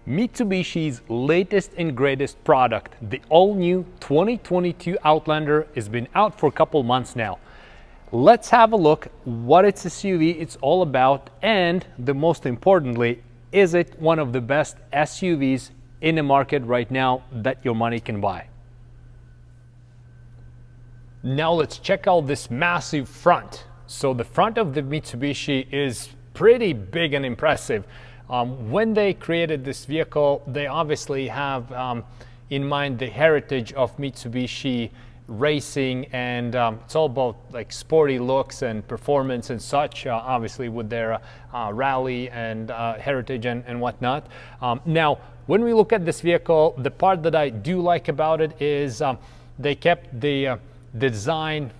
Mitsubishi's latest and greatest product, the all-new 2022 Outlander, has been out for a couple months now. Let's have a look what its SUV it's all about, and the most importantly, is it one of the best SUVs in the market right now that your money can buy? Now let's check out this massive front. So the front of the Mitsubishi is pretty big and impressive. When they created this vehicle, they obviously have in mind the heritage of Mitsubishi racing, and it's all about like sporty looks and performance and such, obviously with their rally and heritage and whatnot. Now, when we look at this vehicle, the part that I do like about it is they kept the design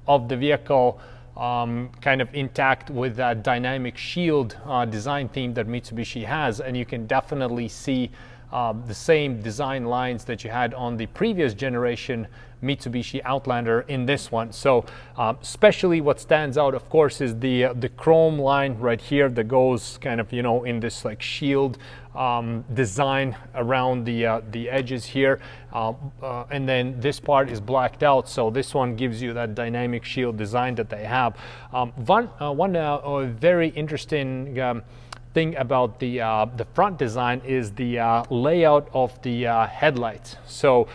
of the vehicle kind of intact with that dynamic shield design theme that Mitsubishi has, and you can definitely see the same design lines that you had on the previous generation Mitsubishi Outlander in this one. So especially what stands out, of course, is the chrome line right here that goes kind of, you know, in this like shield design around the edges here, and then this part is blacked out, so this one gives you that dynamic shield design that they have. One very interesting thing about the front design is the layout of the headlights. So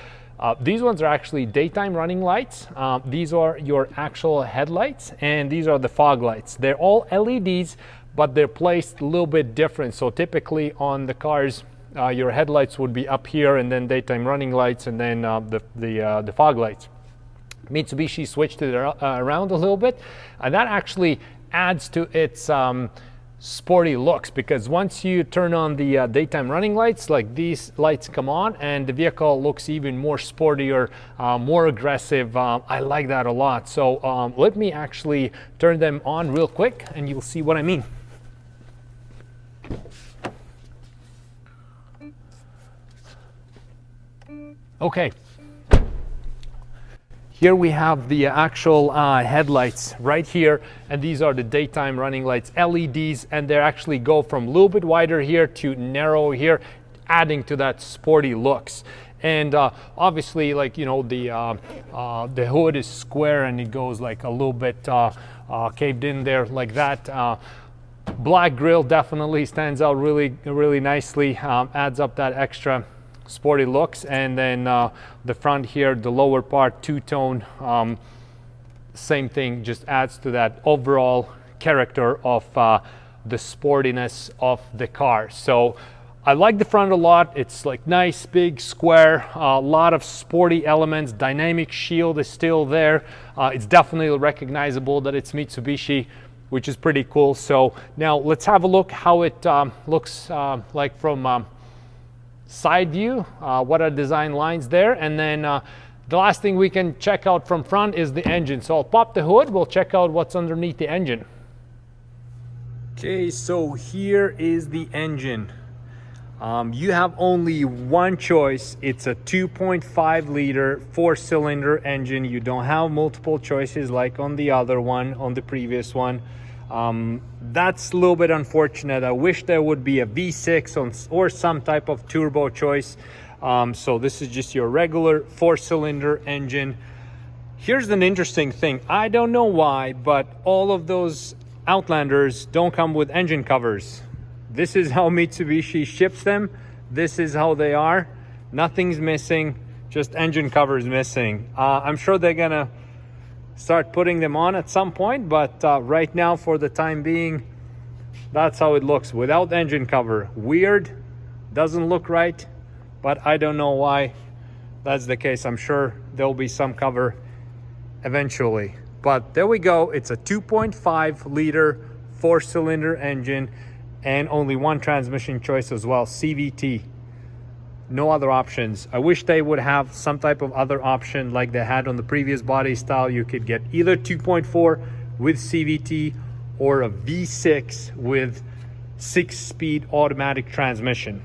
these ones are actually daytime running lights. These are your actual headlights, and these are the fog lights. They're all LEDs, but they're placed a little bit different. So typically on the cars, your headlights would be up here, and then daytime running lights, and then the fog lights. Mitsubishi switched it around a little bit, and that actually adds to its sporty looks, because once you turn on the daytime running lights, like these lights come on and the vehicle looks even more sportier, more aggressive. I like that a lot. So let me actually turn them on real quick and you'll see what I mean. Okay. Here we have the actual headlights right here, and these are the daytime running lights, LEDs, and they actually go from a little bit wider here to narrow here, adding to that sporty looks. And obviously, like, you know, the hood is square and it goes like a little bit caved in there like that. Black grille definitely stands out really nicely, adds up that extra sporty looks. And then the front here, the lower part, two-tone, same thing, just adds to that overall character of the sportiness of the car. So I like the front a lot. It's like nice, big, square, a lot of sporty elements. Dynamic shield is still there. It's definitely recognizable that it's Mitsubishi, which is pretty cool. So now let's have a look how it looks like from side view, what are design lines there, and then the last thing we can check out from front is the engine. So I'll pop the hood, we'll check out what's underneath the engine. Okay, so here is the engine. You have only one choice. It's a 2.5 liter 4-cylinder engine. You don't have multiple choices like on the other one, on the previous one. That's a little bit unfortunate. I wish there would be a V6 or some type of turbo choice. So this is just your regular 4-cylinder engine. Here's an interesting thing. I don't know why, but all of those Outlanders don't come with engine covers. This is how Mitsubishi ships them. This is how they are. Nothing's missing, just engine covers missing. I'm sure they're gonna start putting them on at some point, but right now, for the time being, that's how it looks without engine cover. Weird, doesn't look right, but I don't know why that's the case. I'm sure there'll be some cover eventually, but there we go. It's a 2.5 liter 4-cylinder engine, and only one transmission choice as well, CVT. No other options. I wish they would have some type of other option like they had on the previous body style. You could get either 2.4 with CVT or a V6 with 6-speed automatic transmission.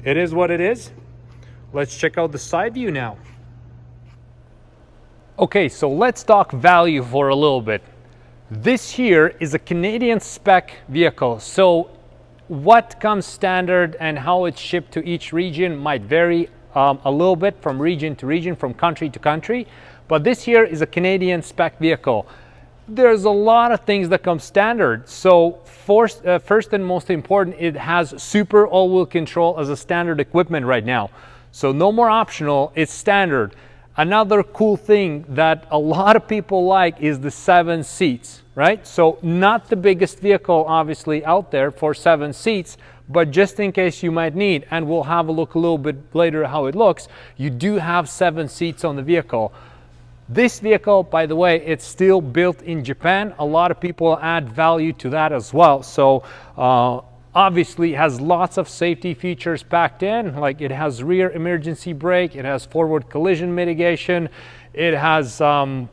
It is what it is. Let's check out the side view now. Okay, so let's talk value for a little bit. This here is a Canadian spec vehicle, so what comes standard and how it's shipped to each region might vary a little bit from region to region, from country to country. But this here is a Canadian spec vehicle. There's a lot of things that come standard. So first and most important, it has super all-wheel control as a standard equipment right now. So no more optional, it's standard. Another cool thing that a lot of people like is the 7 seats, right? So not the biggest vehicle obviously out there for 7 seats, but just in case you might need, and we'll have a look a little bit later how it looks, you do have 7 seats on the vehicle. This vehicle, by the way, it's still built in Japan. A lot of people add value to that as well. So obviously it has lots of safety features packed in, like it has rear emergency brake, it has forward collision mitigation, it has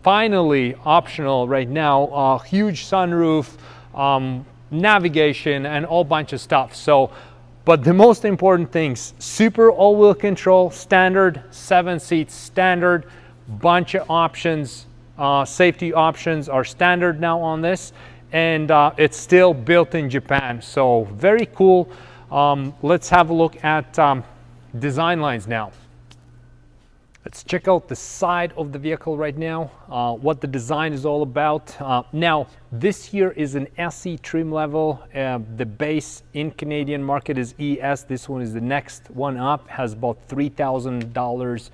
finally optional right now, huge sunroof, navigation, and all bunch of stuff. So, but the most important things, super all-wheel control, standard, 7 seats standard, bunch of options, safety options are standard now on this. And it's still built in Japan, so very cool. Let's have a look at design lines now. Let's check out the side of the vehicle right now, what the design is all about. Now, this here is an SE trim level. The base in Canadian market is ES. This one is the next one up, has about $3,000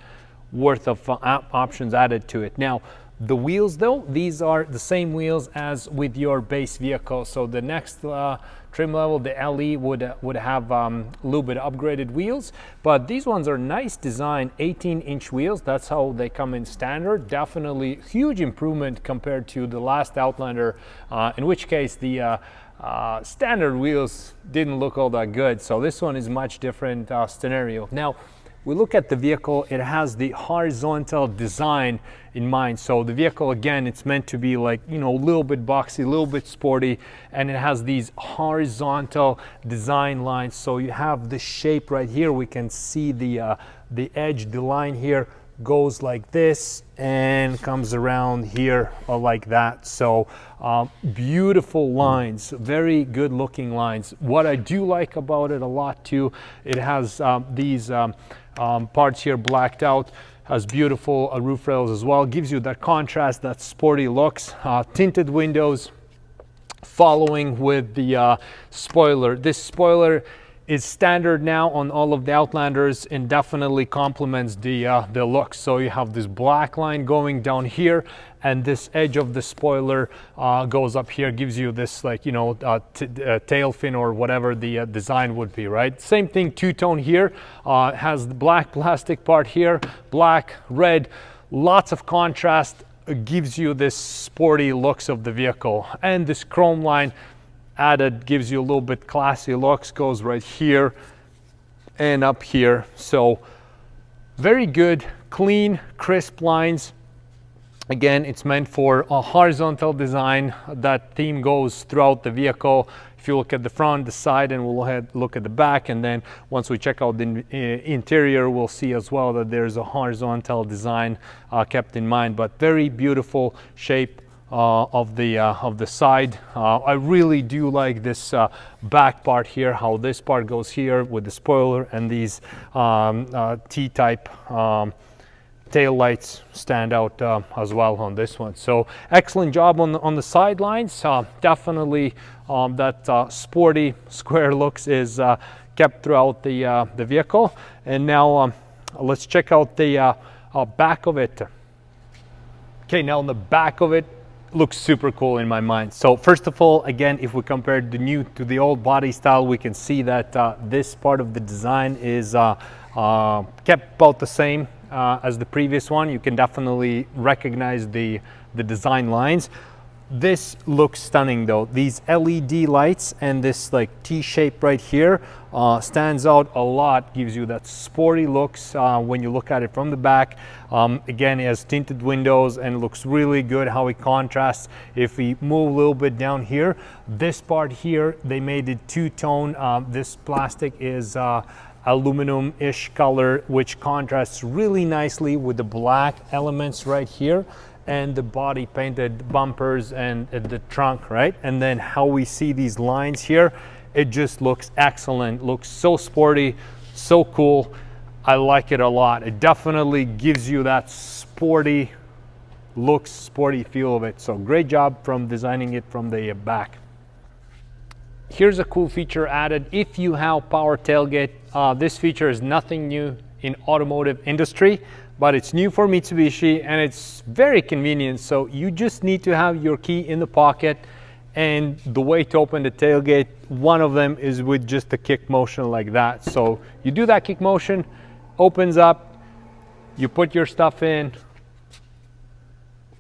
worth of options added to it. Now, the wheels though, these are the same wheels as with your base vehicle. So the next trim level, the LE, would have a little bit upgraded wheels, but these ones are nice design, 18-inch wheels. That's how they come in standard. Definitely huge improvement compared to the last Outlander, in which case the standard wheels didn't look all that good. So this one is much different scenario. Now, we look at the vehicle, it has the horizontal design in mind. So the vehicle, again, it's meant to be like, you know, a little bit boxy, a little bit sporty, and it has these horizontal design lines. So you have the shape right here. We can see the edge, the line here goes like this and comes around here like that. So beautiful lines, very good looking lines. What I do like about it a lot too, it has these parts here blacked out, has beautiful roof rails as well, gives you that contrast, that sporty looks. Tinted windows following with the spoiler. This spoiler is standard now on all of the Outlanders and definitely complements the look. So you have this black line going down here, and this edge of the spoiler goes up here, gives you this, like, you know, tail fin or whatever the design would be, right? Same thing, two-tone here, has the black plastic part here, black, red, lots of contrast, gives you this sporty looks of the vehicle. And this chrome line added gives you a little bit classy looks, goes right here and up here. So very good, clean, crisp lines. Again, it's meant for a horizontal design. That theme goes throughout the vehicle. If you look at the front, the side, and we'll look at the back, and then once we check out the interior, we'll see as well that there's a horizontal design kept in mind, but very beautiful shape of the side. I really do like this back part here, how this part goes here with the spoiler, and these T-type tail lights stand out as well on this one. So excellent job on the sidelines. Definitely that sporty square looks is kept throughout the vehicle. And now let's check out the back of it. Okay, now on the back of it, looks super cool in my mind. So first of all, again, if we compare the new to the old body style, we can see that this part of the design is kept about the same as the previous one. You can definitely recognize the design lines. This looks stunning though. These LED lights and this like T-shape right here stands out a lot, gives you that sporty looks when you look at it from the back. Again, it has tinted windows and looks really good how it contrasts. If we move a little bit down here, this part here, they made it two-tone. This plastic is aluminum-ish color, which contrasts really nicely with the black elements right here and the body painted bumpers and the trunk, right? And then how we see these lines here, it just looks excellent, looks so sporty, so cool. I like it a lot. It definitely gives you that sporty look, sporty feel of it. So great job from designing it from the back. Here's a cool feature added. If you have power tailgate, this feature is nothing new in automotive industry, but it's new for Mitsubishi and it's very convenient. So you just need to have your key in the pocket, and the way to open the tailgate, one of them is with just a kick motion like that. So you do that kick motion, opens up, you put your stuff in,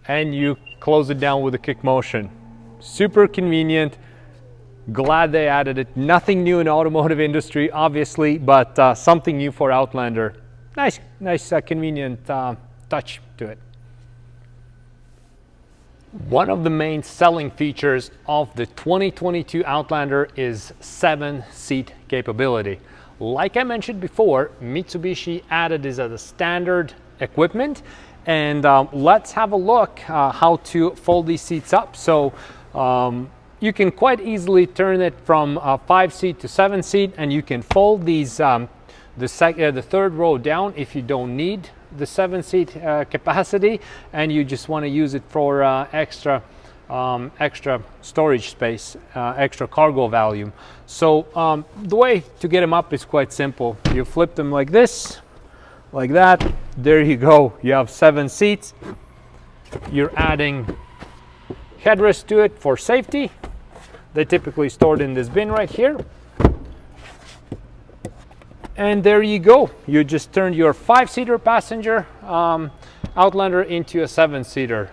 and you close it down with a kick motion. Super convenient. Glad they added it. Nothing new in automotive industry, obviously, but something new for Outlander. Nice, convenient touch to it. One of the main selling features of the 2022 Outlander is 7-seat capability. Like I mentioned before, Mitsubishi added this as a standard equipment, and let's have a look how to fold these seats up. So you can quite easily turn it from 5-seat to 7-seat, and you can fold these the third row down if you don't need the 7-seat capacity and you just want to use it for extra storage space, extra cargo volume. So the way to get them up is quite simple. You flip them like this, like that. There you go. You have 7 seats. You're adding headrest to it for safety. They're typically stored in this bin right here. And there you go. You just turned your 5-seater passenger Outlander into a 7-seater.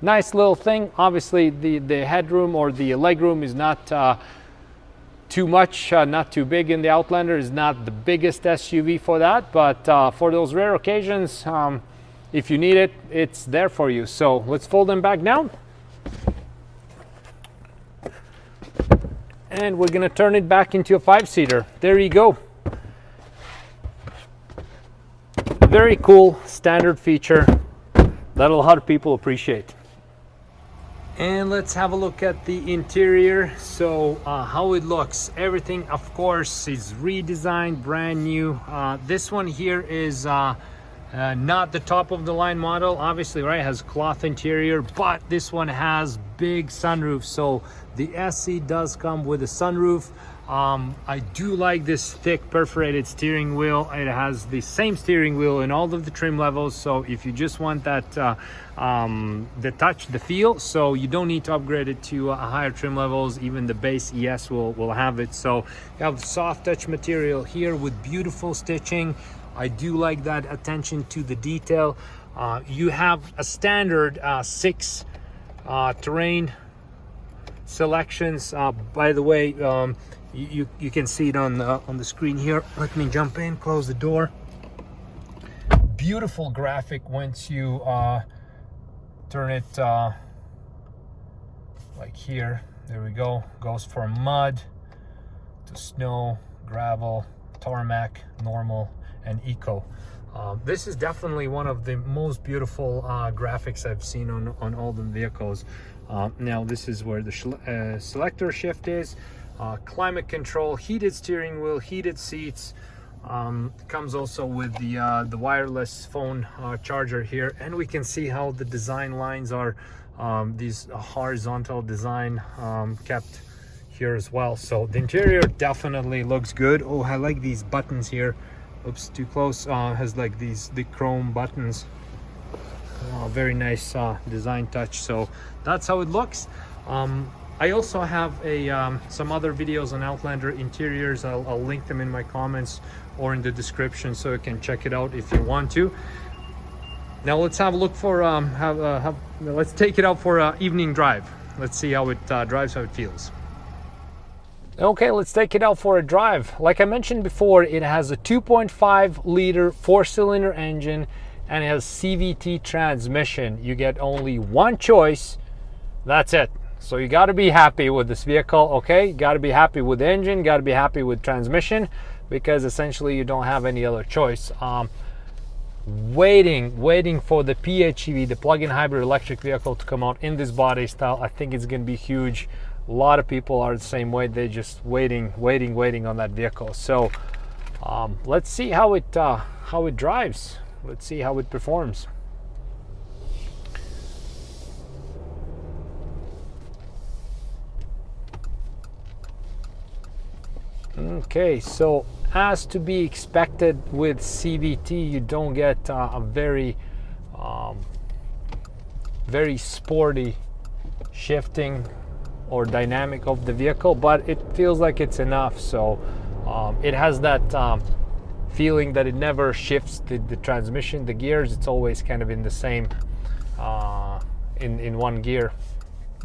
Nice little thing. Obviously the headroom or the legroom is not too much, not too big in the Outlander. Is not the biggest SUV for that, but for those rare occasions, if you need it, it's there for you. So let's fold them back down. And we're gonna turn it back into a 5-seater. There you go. Very cool standard feature that a lot of people appreciate. And let's have a look at the interior. So how it looks. Everything, of course, is redesigned, brand new. This one here is not the top of the line model, obviously, right? It has cloth interior, but this one has big sunroof. So the SE does come with a sunroof. I do like this thick perforated steering wheel. It has the same steering wheel in all of the trim levels. So if you just want that, the touch, the feel, so you don't need to upgrade it to higher trim levels. Even the base ES will have it. So you have soft touch material here with beautiful stitching. I do like that attention to the detail. You have a standard 6 terrain selections. By the way, you can see it on the screen here. Let me jump in, close the door. Beautiful graphic once you turn it like here. There we go. Goes from mud to snow, gravel, tarmac, normal, and eco. This is definitely one of the most beautiful graphics I've seen on all the vehicles. Now this is where the selector shift is. Climate control, heated steering wheel, heated seats. Comes also with the wireless phone charger here, and we can see how the design lines are these horizontal design kept here as well. So the interior definitely looks good. Oh, I like these buttons here. Oops, too close. Has like the chrome buttons. Very nice design touch. So that's how it looks. I also have some other videos on Outlander interiors. I'll link them in my comments or in the description, so you can check it out if you want to. Now let's have a look for let's take it out for an evening drive. Let's see how it drives, how it feels. Okay, let's take it out for a drive. Like I mentioned before, it has a 2.5 liter 4-cylinder engine and it has CVT transmission. You get only one choice. That's it. So you got to be happy with this vehicle, okay? You got to be happy with the engine, got to be happy with transmission, because essentially you don't have any other choice. Waiting for the PHEV, the plug-in hybrid electric vehicle, to come out in this body style. I think it's going to be huge. A lot of people are the same way. They're just waiting on that vehicle. So let's see how it drives. Let's see how it performs. Okay, so as to be expected with CVT, you don't get a very sporty shifting or dynamic of the vehicle, but it feels like it's enough. So it has that feeling that it never shifts the transmission, the gears. It's always kind of in the same in one gear,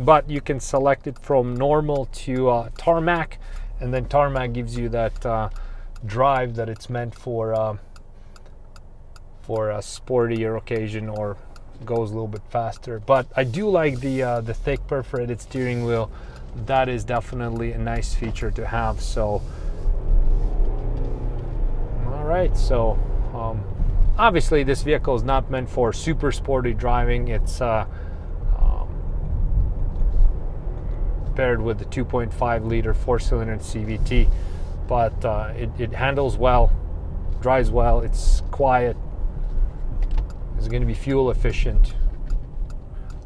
but you can select it from normal to tarmac, and then tarmac gives you that drive that it's meant for a sportier occasion, or goes a little bit faster. But I do like the thick perforated steering wheel. That is definitely a nice feature to have. So all right, so obviously this vehicle is not meant for super sporty driving. It's paired with the 2.5 liter 4-cylinder CVT, but it handles well, drives well, it's quiet, it's going to be fuel efficient.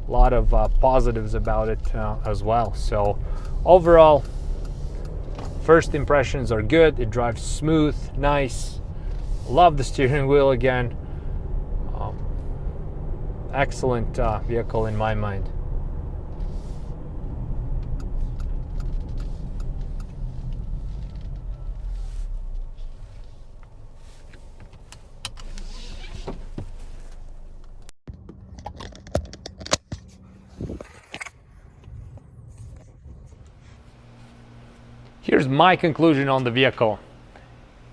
A lot of positives about it as well. So overall, first impressions are good. It drives smooth, nice. Love the steering wheel again. Excellent vehicle in my mind. Here's my conclusion on the vehicle.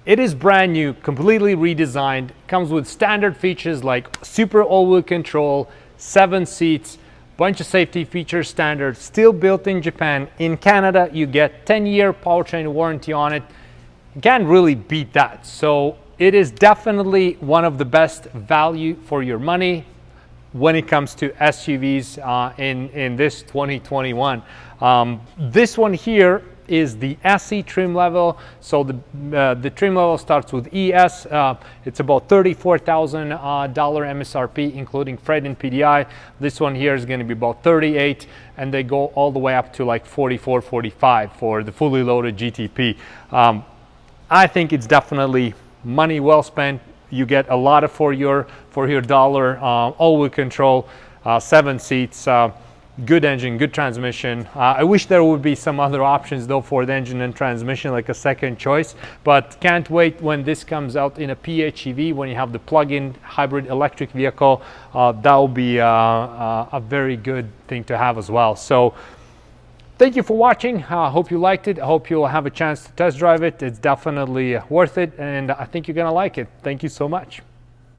It is brand new, completely redesigned, comes with standard features like super all-wheel control, 7 seats, bunch of safety features standard, still built in Japan. In Canada, you get 10-year powertrain warranty on it. You can't really beat that. So it is definitely one of the best value for your money when it comes to SUVs in this 2021. This one here is the SE trim level. So the trim level starts with ES. It's about $34,000 MSRP, including freight and PDI. This one here is going to be about 38, and they go all the way up to like 44, 45 for the fully loaded GTP. I think it's definitely money well spent. You get a lot for your dollar. All-wheel control, 7 seats. Good engine, good transmission. I wish there would be some other options though for the engine and transmission, like a second choice, but can't wait when this comes out in a PHEV, when you have the plug-in hybrid electric vehicle. That will be a very good thing to have as well. So thank you for watching. I hope you liked it. I hope you'll have a chance to test drive it. It's definitely worth it, and I think you're gonna like it. Thank you so much.